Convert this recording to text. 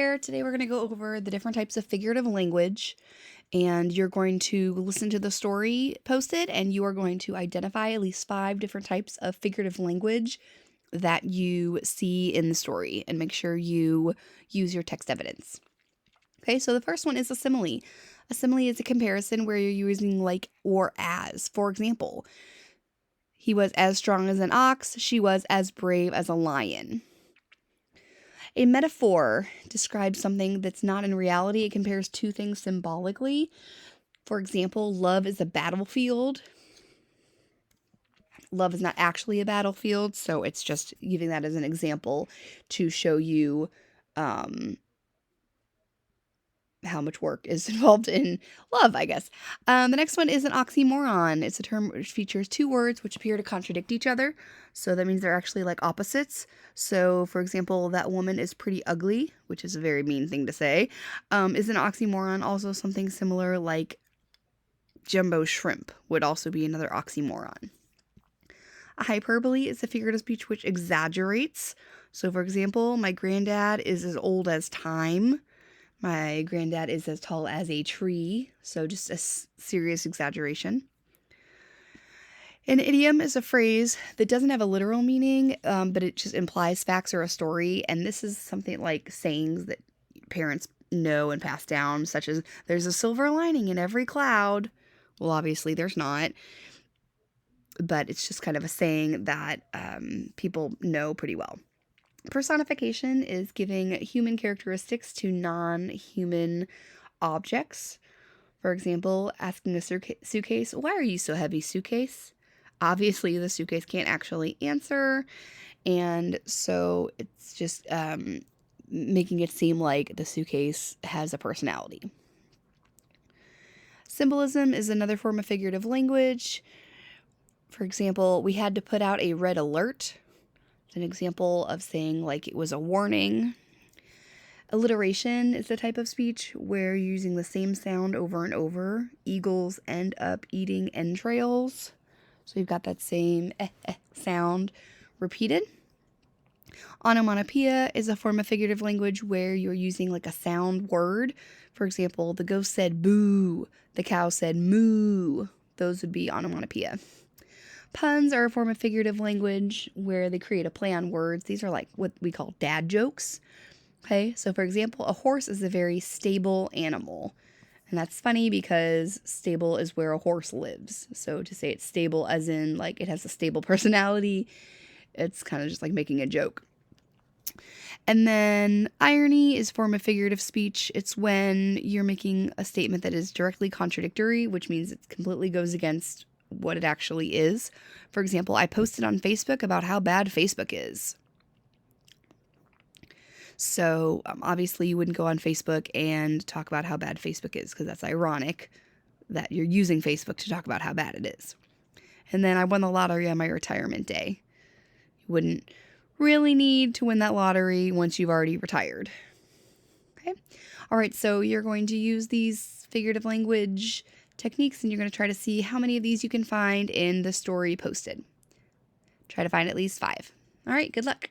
there. Today we're going to go over the different types of figurative language, and you're going to listen to the story posted, and you are going to identify at least 5 different types of figurative language that you see in the story, and make sure you use your text evidence. Okay, so the first one is a simile. A simile is a comparison where you're using like or as. For example, he was as strong as an ox, she was as brave as a lion. A metaphor describes something that's not in reality. It compares two things symbolically. For example, love is a battlefield. Love is not actually a battlefield, so it's just giving that as an example to show you how much work is involved in love, I guess. The next one is an oxymoron. It's a term which features 2 words which appear to contradict each other. So that means they're actually like opposites. So, for example, that woman is pretty ugly, which is a very mean thing to say. Is an oxymoron also something similar like jumbo shrimp would also be another oxymoron. A hyperbole is a figure of speech which exaggerates. So, for example, my granddad is as old as time. My granddad is as tall as a tree, so just a serious exaggeration. An idiom is a phrase that doesn't have a literal meaning, but it just implies facts or a story, and this is something like sayings that parents know and pass down, such as, there's a silver lining in every cloud. Well, obviously there's not, but it's just kind of a saying that people know pretty well. Personification is giving human characteristics to non-human objects. For example, asking a suitcase, "Why are you so heavy, suitcase?" Obviously, the suitcase can't actually answer, and so it's just making it seem like the suitcase has a personality. Symbolism is another form of figurative language. For example, we had to put out a red alert. It's an example of saying like it was a warning. Alliteration is the type of speech where you're using the same sound over and over. Eagles end up eating entrails. So you've got that same sound repeated. Onomatopoeia is a form of figurative language where you're using like a sound word. For example, the ghost said boo, the cow said moo. Those would be onomatopoeia. Puns are a form of figurative language where they create a play on words. These are like what we call dad jokes. Okay, so for example, a horse is a very stable animal. And that's funny because stable is where a horse lives. So to say it's stable as in like it has a stable personality, it's kind of just like making a joke. And then irony is a form of figurative speech. It's when you're making a statement that is directly contradictory, which means it completely goes against what it actually is. For example, I posted on Facebook about how bad Facebook is. So obviously you wouldn't go on Facebook and talk about how bad Facebook is, because that's ironic that you're using Facebook to talk about how bad it is. And then I won the lottery on my retirement day. You wouldn't really need to win that lottery once you've already retired. Okay. All right. So you're going to use these figurative language techniques, and you're going to try to see how many of these you can find in the story posted. Try to find at least 5. All right. Good luck.